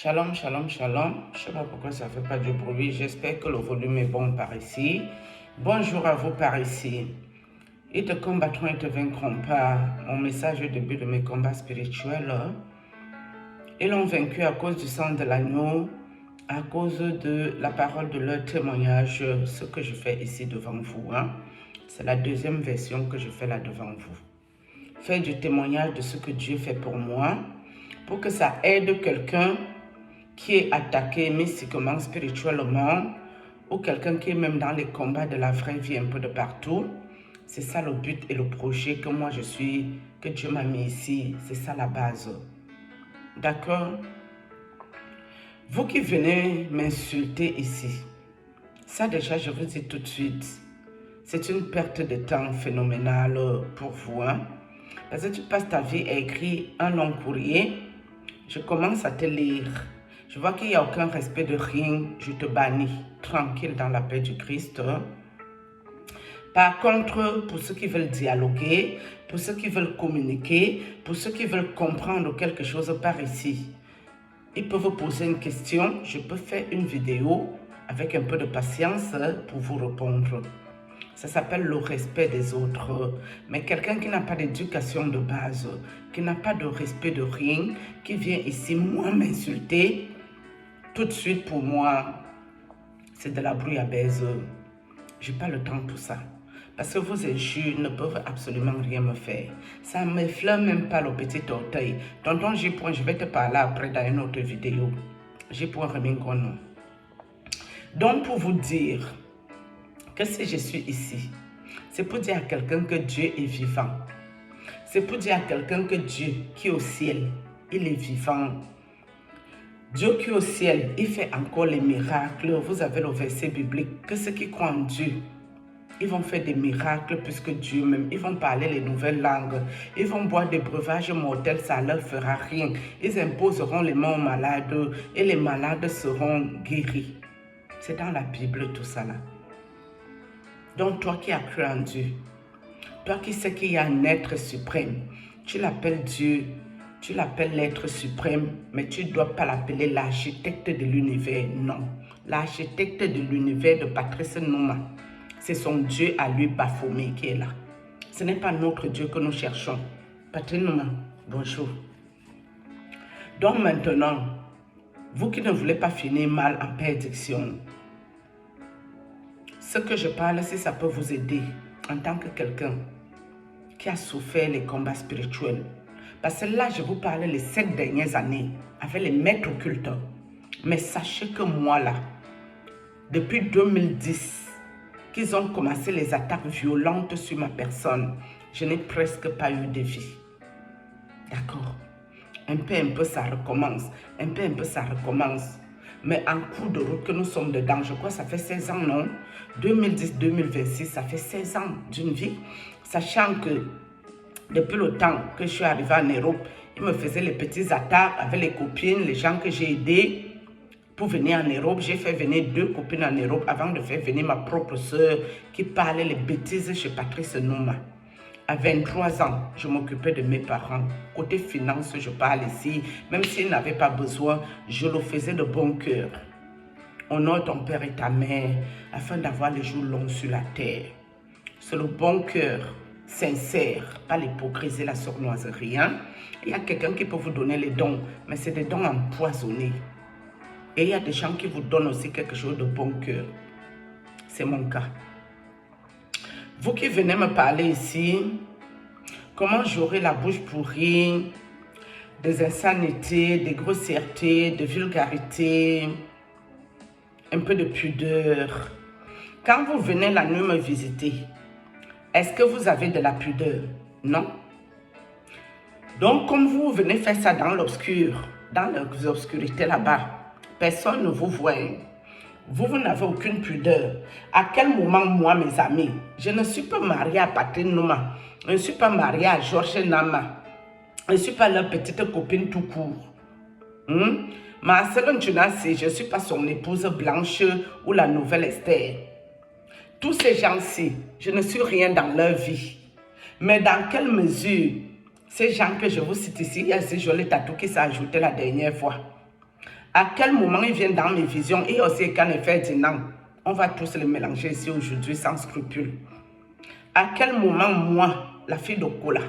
Shalom, shalom, shalom. Je ne sais pas pourquoi ça ne fait pas du bruit. J'espère que le volume est bon par ici. Bonjour à vous par ici. Ils te combattront et te vaincront pas. Mon message au début de mes combats spirituels. Ils l'ont vaincu à cause du sang de l'agneau, à cause de la parole de leur témoignage, ce que je fais ici devant vous. C'est la deuxième version que je fais là devant vous. Faire du témoignage de ce que Dieu fait pour moi, pour que ça aide quelqu'un qui est attaqué mystiquement, spirituellement, ou quelqu'un qui est même dans les combats de la vraie vie un peu de partout. C'est ça le but et le projet que moi je suis, que Dieu m'a mis ici. C'est ça la base. D'accord? Vous qui venez m'insulter ici, ça déjà je vous dis tout de suite, c'est une perte de temps phénoménale pour vous. Parce que tu passes ta vie à écrire un long courrier, je commence à te lire. Je vois qu'il n'y a aucun respect de rien, je te bannis, tranquille dans la paix du Christ. Par contre, pour ceux qui veulent dialoguer, pour ceux qui veulent communiquer, pour ceux qui veulent comprendre quelque chose par ici, ils peuvent vous poser une question, je peux faire une vidéo avec un peu de patience pour vous répondre. Ça s'appelle le respect des autres. Mais quelqu'un qui n'a pas d'éducation de base, qui n'a pas de respect de rien, qui vient ici, moi, m'insulter, tout de suite, pour moi, c'est de la brouillabaisse. Je n'ai pas le temps pour ça. Parce que vos injures ne peuvent absolument rien me faire. Ça ne m'effleure même pas le petit orteil. Tonton J-Point, je vais te parler après dans une autre vidéo. J-Point Remingono. Donc, pour vous dire que si je suis ici, c'est pour dire à quelqu'un que Dieu est vivant. C'est pour dire à quelqu'un que Dieu qui est au ciel, il est vivant. Dieu qui est au ciel, il fait encore les miracles. Vous avez le verset biblique que ceux qui croient en Dieu, ils vont faire des miracles plus que Dieu même. Ils vont parler les nouvelles langues. Ils vont boire des breuvages mortels, ça ne leur fera rien. Ils imposeront les mains aux malades et les malades seront guéris. C'est dans la Bible tout ça là. Donc toi qui as cru en Dieu, toi qui sais qu'il y a un être suprême, tu l'appelles Dieu, tu l'appelles l'être suprême, mais tu ne dois pas l'appeler l'architecte de l'univers, non. L'architecte de l'univers de Patrice Nouma, c'est son Dieu à lui Baphomet qui est là. Ce n'est pas notre Dieu que nous cherchons. Patrice Nouma, bonjour. Donc maintenant, vous qui ne voulez pas finir mal en perdition, ce que je parle, si ça peut vous aider en tant que quelqu'un qui a souffert les combats spirituels. Parce que là, je vous parle les 7 dernières années avec les maîtres occultes. Mais sachez que moi là, depuis 2010, qu'ils ont commencé les attaques violentes sur ma personne, je n'ai presque pas eu de vie. D'accord? Un peu, ça recommence. Un peu, ça recommence. Mais en cours de route que nous sommes dedans, je crois que ça fait 16 ans, non? 2010-2026, ça fait 16 ans d'une vie. Sachant que depuis le temps que je suis arrivée en Europe, ils me faisaient les petits attaques avec les copines, les gens que j'ai aidés pour venir en Europe. J'ai fait venir 2 copines en Europe avant de faire venir ma propre soeur qui parlait les bêtises chez Patrice Nouma. À 23 ans, je m'occupais de mes parents. Côté finance, je parle ici. Même s'ils n'avaient pas besoin, je le faisais de bon cœur. Honore ton père et ta mère afin d'avoir les jours longs sur la terre. C'est le bon cœur, sincère, pas l'hypocrisie, la sournoiserie. Il y a quelqu'un qui peut vous donner les dons, mais c'est des dons empoisonnés. Et il y a des gens qui vous donnent aussi quelque chose de bon cœur. C'est mon cas. Vous qui venez me parler ici, comment j'aurai la bouche pourrie, des insanités, des grossièretés, de vulgarité, un peu de pudeur. Quand vous venez la nuit me visiter, est-ce que vous avez de la pudeur? Non. Donc, comme vous venez faire ça dans l'obscur, dans l'obscurité là-bas, personne ne vous voit. Vous n'avez aucune pudeur. À quel moment, moi, mes amis, je ne suis pas mariée à Patrice Nouma, je ne suis pas mariée à Georges Nama, je ne suis pas leur petite copine tout court. Marcel Ntunasi, je ne suis pas son épouse blanche ou la nouvelle Esther. Tous ces gens-ci, je ne suis rien dans leur vie. Mais dans quelle mesure ces gens que je vous cite ici, il y a ces jolis tatous qui s'est ajouté la dernière fois. À quel moment ils viennent dans mes visions et aussi quand les fait dit non. On va tous les mélanger ici aujourd'hui sans scrupule. À quel moment, moi, la fille de Kola,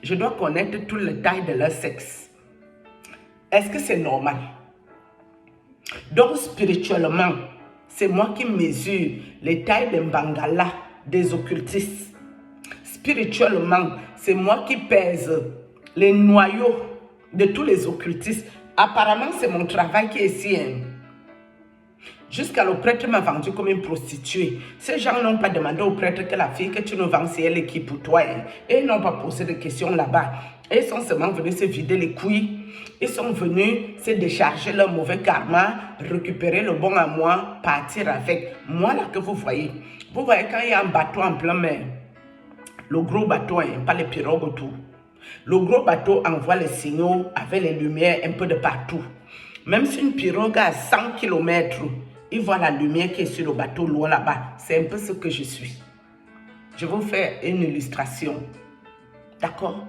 je dois connaître toutes les tailles de leur sexe? Est-ce que c'est normal? Donc, spirituellement, c'est moi qui mesure les tailles des Mbangala, des occultistes. Spirituellement, c'est moi qui pèse les noyaux de tous les occultistes. Apparemment, c'est mon travail qui est ici. Jusqu'à le prêtre m'a vendu comme une prostituée. Ces gens n'ont pas demandé au prêtre que la fille que tu nous vends, c'est elle qui pour toi. Et ils n'ont pas posé de questions là-bas. Ils sont seulement venus se vider les couilles. Ils sont venus se décharger leur mauvais karma, récupérer le bon à moi, partir avec. Moi là que vous voyez quand il y a un bateau en plein mer, le gros bateau, pas les pirogues autour. Le gros bateau envoie les signaux avec les lumières un peu de partout. Même si une pirogue à 100 km, il voit la lumière qui est sur le bateau loin là-bas. C'est un peu ce que je suis. Je vais vous faire une illustration. D'accord?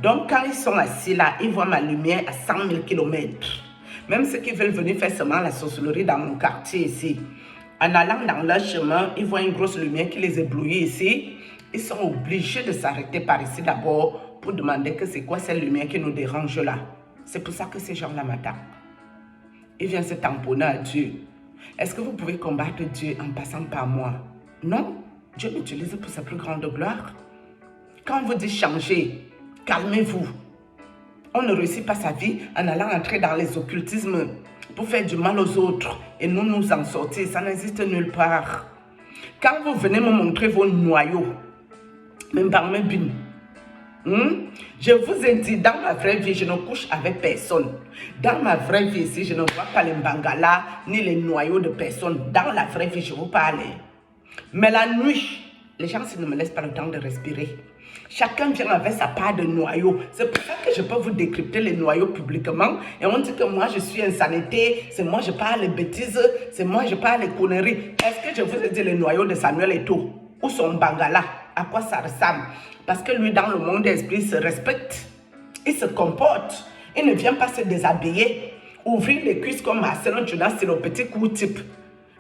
Donc, quand ils sont assis là, ils voient ma lumière à 100 000 km. Même ceux qui veulent venir faire seulement la sorcellerie dans mon quartier ici, en allant dans leur chemin, ils voient une grosse lumière qui les éblouit ici. Ils sont obligés de s'arrêter par ici d'abord pour demander que c'est quoi cette lumière qui nous dérange là. C'est pour ça que ces gens-là m'attaquent. Ils viennent se tamponner à Dieu. Est-ce que vous pouvez combattre Dieu en passant par moi? Non. Dieu m'utilise pour sa plus grande gloire. Quand on vous dit changer, calmez-vous. On ne réussit pas sa vie en allant entrer dans les occultismes pour faire du mal aux autres et nous en sortir. Ça n'existe nulle part. Quand vous venez me montrer vos noyaux, même par mes bines, je vous ai dit, dans ma vraie vie, je ne couche avec personne. Dans ma vraie vie ici, je ne vois pas les Mbangala ni les noyaux de personne. Dans la vraie vie, je vous parle. Mais la nuit, les gens ne me laissent pas le temps de respirer. Chacun vient avec sa part de noyaux. C'est pour ça que je peux vous décrypter les noyaux publiquement. Et on dit que moi, je suis insanité. C'est moi, je parle les bêtises. C'est moi, je parle les conneries. Est-ce que je vous ai dit les noyaux de Samuel Eto'o? Où sont Mbangala? À quoi ça ressemble? Parce que lui, dans le monde d'esprit, il se respecte. Il se comporte. Il ne vient pas se déshabiller. Ouvrir les cuisses comme Marcelo Jonas, c'est le petit coup type.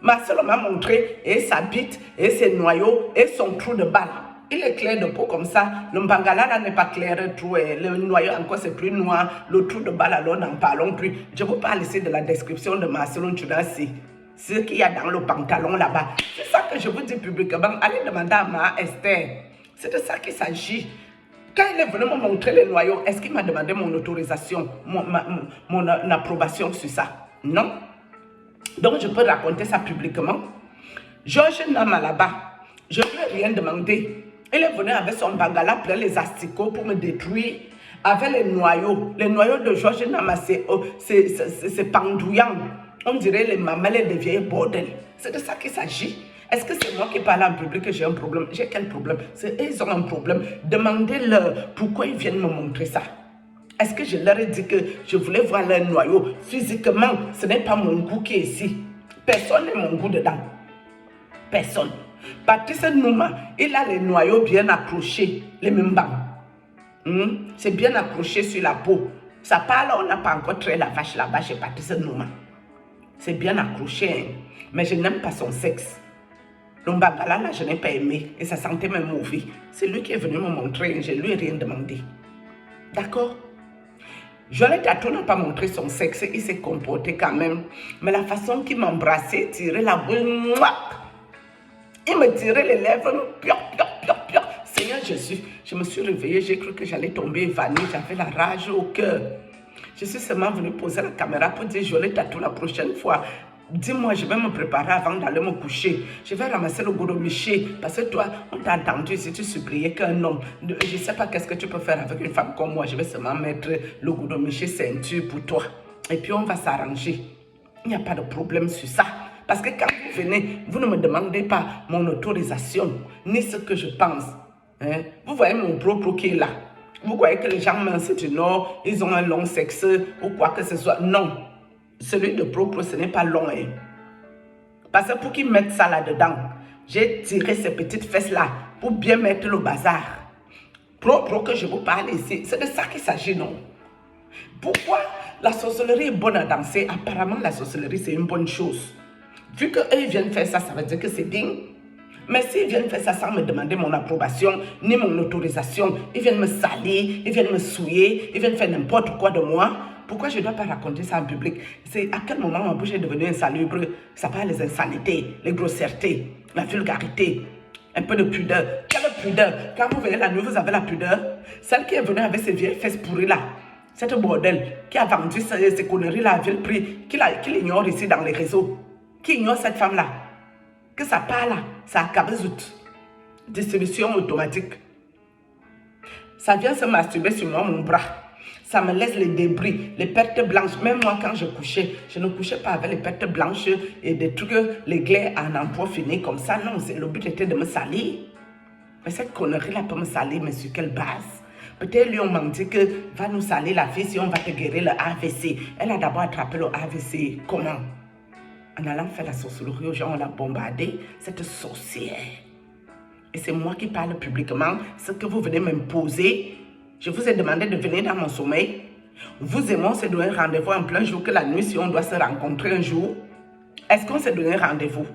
Marcelo m'a montré et sa bite, et ses noyaux, et son trou de balle. Il est clair de peau comme ça. Le Mbangala là n'est pas clair. Le noyau encore c'est plus noir. Le trou de balle alors n'en parlons plus. Je vous parle ici de la description de Marcelo Jonas. Ce qu'il y a dans le pantalon là-bas. C'est ça que je vous dis publiquement. Allez demander à ma Esther. C'est de ça qu'il s'agit. Quand il est venu me montrer les noyaux, est-ce qu'il m'a demandé mon autorisation, mon approbation sur ça? Non. Donc je peux raconter ça publiquement. Georges Nama là-bas, je ne lui ai rien demandé. Il est venu avec son Mbangala plein les asticots pour me détruire avec les noyaux. Les noyaux de Georges Nama, c'est pendouillant. On dirait les mamelles des vieilles bordels. C'est de ça qu'il s'agit. Est-ce que c'est moi qui parle en public que j'ai un problème? J'ai quel problème? Ils ont un problème. Demandez-leur pourquoi ils viennent me montrer ça. Est-ce que je leur ai dit que je voulais voir leur noyau? Physiquement, ce n'est pas mon goût qui est ici. Personne n'a mon goût dedans. Personne. Patrice Nouma, il a les noyaux bien accrochés, les membres. C'est bien accroché sur la peau. Ça parle, on n'a pas encore trait la vache là-bas chez Patrice Nouma. C'est bien accroché, hein. Mais je n'aime pas son sexe. Le Mbangala là, je n'ai pas aimé et ça sentait même mauvais. C'est lui qui est venu me montrer, je ne lui ai rien demandé. D'accord? Jolet Tatou n'a pas montré son sexe, il s'est comporté quand même. Mais la façon qu'il m'embrassait, tirait la bouille, il me tirait les lèvres, Seigneur Jésus, je me suis réveillée, j'ai cru que j'allais tomber évanouie, j'avais la rage au cœur. Je suis seulement venue poser la caméra pour dire Jolet Tatou la prochaine fois. Dis-moi, je vais me préparer avant d'aller me coucher. Je vais ramasser le godomiché. Parce que toi, on t'a entendu si tu suppliais qu'un homme. Je ne sais pas qu'est-ce que tu peux faire avec une femme comme moi. Je vais seulement mettre le godomiché ceinture pour toi. Et puis on va s'arranger. Il n'y a pas de problème sur ça. Parce que quand vous venez, vous ne me demandez pas mon autorisation, ni ce que je pense. Hein? Vous voyez mon propre qui est là. Vous voyez que les gens minces du Nord, ils ont un long sexe ou quoi que ce soit. Non. Celui de propre, ce n'est pas long. Hein. Parce que pour qu'ils mettent ça là-dedans, j'ai tiré ces petites fesses-là pour bien mettre le bazar. Propre que je vous parle ici, c'est de ça qu'il s'agit, non? Pourquoi la sorcellerie est bonne à danser? Apparemment, la sorcellerie, c'est une bonne chose. Vu qu'eux, ils viennent faire ça, ça veut dire que c'est digne. Mais s'ils viennent faire ça sans me demander mon approbation, ni mon autorisation, ils viennent me salir, ils viennent me souiller, ils viennent faire n'importe quoi de moi, pourquoi je ne dois pas raconter ça en public? C'est à quel moment ma bouche est devenue insalubre? Ça parle les insanités, les grossièretés, la vulgarité, un peu de pudeur. Quelle pudeur? Quand vous venez la nuit, vous avez la pudeur. Celle qui est venue avec ses vieilles fesses pourries là, cette bordel qui a vendu ces conneries là à vil prix, qui l'ignore ici dans les réseaux, qui ignore cette femme là, que ça part là, ça a cabezout. Distribution automatique. Ça vient se masturber sur moi, mon bras. Ça me laisse les débris, les pertes blanches. Même moi, quand je couchais, je ne couchais pas avec les pertes blanches et des trucs, les glaies en emploi fini comme ça. Non, le but était de me salir. Mais cette connerie-là peut me salir, mais sur quelle base? Peut-être lui, on m'a dit que va nous salir la fille si on va te guérir le AVC. Elle a d'abord attrapé le AVC. Comment? En allant faire la sorcellerie aux gens, on l'a bombardée, cette sorcière. Et c'est moi qui parle publiquement, ce que vous venez m'imposer. Je vous ai demandé de venir dans mon sommeil. Vous et moi, on s'est donné rendez-vous en plein jour, que la nuit, si on doit se rencontrer un jour. Est-ce qu'on s'est donné rendez-vous?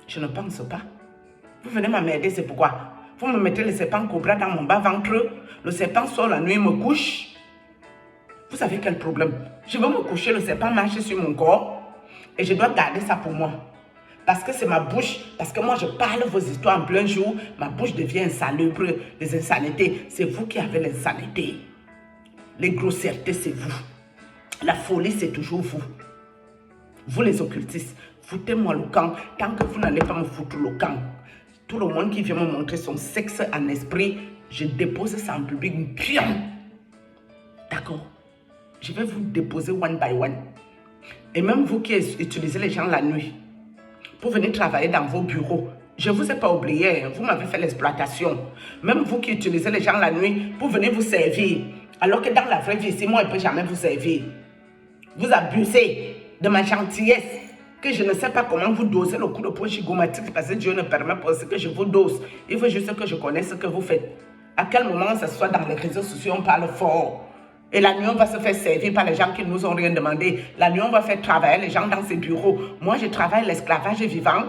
Je ne pense pas. Vous venez m'emmerder, c'est pourquoi? Vous me mettez le serpent cobra dans mon bas-ventre. Le serpent sort la nuit, me couche. Vous savez quel problème? Je veux me coucher, le serpent marche sur mon corps. Et je dois garder ça pour moi. Parce que c'est ma bouche. Parce que moi, je parle vos histoires en plein jour. Ma bouche devient insalubre. Les insanités, c'est vous qui avez l'insanité. Les grossièretés, c'est vous. La folie, c'est toujours vous. Vous, les occultistes, foutez-moi le camp. Tant que vous n'allez pas me foutre le camp. Tout le monde qui vient me montrer son sexe en esprit, je dépose ça en public. Pion! D'accord? Je vais vous déposer one by one. Et même vous qui utilisez les gens la nuit pour venir travailler dans vos bureaux, je ne vous ai pas oublié, vous m'avez fait l'exploitation. Même vous qui utilisez les gens la nuit pour venir vous servir, alors que dans la vraie vie, ici, moi, je ne peux jamais vous servir. Vous abusez de ma gentillesse, que je ne sais pas comment vous dosez le coup de poing gigomatique parce que Dieu ne permet pas ce que je vous dose. Il faut juste que je connaisse ce que vous faites. À quel moment ça soit dans les réseaux sociaux, on parle fort. Et la nuit, on va se faire servir par les gens qui ne nous ont rien demandé. La nuit, on va faire travailler les gens dans ces bureaux. Moi, je travaille l'esclavage vivant,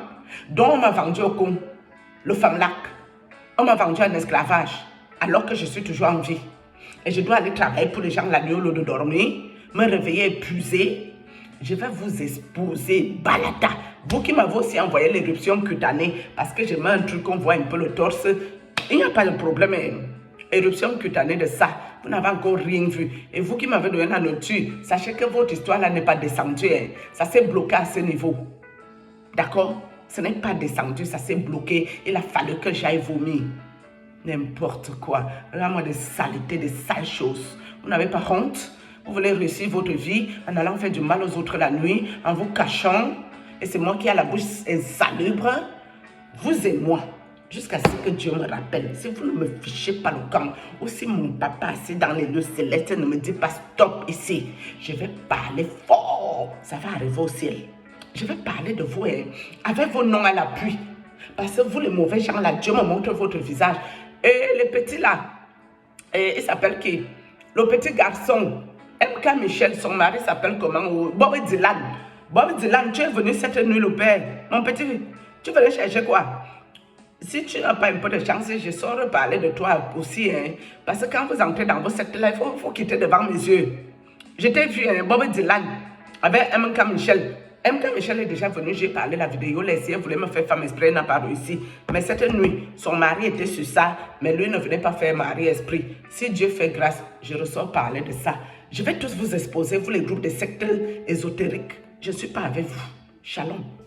dont on m'a vendu au con, le Famlac. On m'a vendu un esclavage, alors que je suis toujours en vie. Et je dois aller travailler pour les gens la nuit au lieu de dormir, me réveiller épuisé. Je vais vous exposer, balada. Vous qui m'avez aussi envoyé l'éruption cutanée, parce que je mets un truc, on voit un peu le torse. Il n'y a pas de problème. Éruption cutanée de ça. Vous n'avez encore rien vu. Et vous qui m'avez donné la nourriture, sachez que votre histoire là n'est pas descendue. Ça s'est bloqué à ce niveau. D'accord? Ce n'est pas descendu, ça s'est bloqué. Il a fallu que j'aille vomir. N'importe quoi. Vraiment des saletés, des sales choses. Vous n'avez pas honte? Vous voulez réussir votre vie en allant faire du mal aux autres la nuit, en vous cachant. Et c'est moi qui ai la bouche insalubre. Vous et moi. Jusqu'à ce que Dieu me rappelle. Si vous ne me fichez pas le camp, ou si mon papa assis dans les lieux célestes ne me dit pas stop ici, je vais parler fort. Ça va arriver au ciel. Je vais parler de vous avec vos noms à l'appui. Parce que vous les mauvais gens là, Dieu me montre votre visage. Et les petits là, il s'appelle qui? Le petit garçon, MK Michel, son mari s'appelle comment? Bobby Dylan. Bobby Dylan, tu es venu cette nuit le père. Mon petit, tu venais chercher quoi? Si tu n'as pas un peu de chance, je saurais parler de toi aussi. Parce que quand vous entrez dans vos sectes là, il faut quitter devant mes yeux. Je t'ai vu, Bobby Dylan, avec MK Michel. MK Michel est déjà venu, j'ai parlé la vidéo, l'essai voulait me faire femme esprit, n'a pas réussi. Mais cette nuit, son mari était sur ça, mais lui ne venait pas faire mari esprit. Si Dieu fait grâce, je ressors parler de ça. Je vais tous vous exposer, vous les groupes de sectes ésotériques. Je ne suis pas avec vous. Shalom.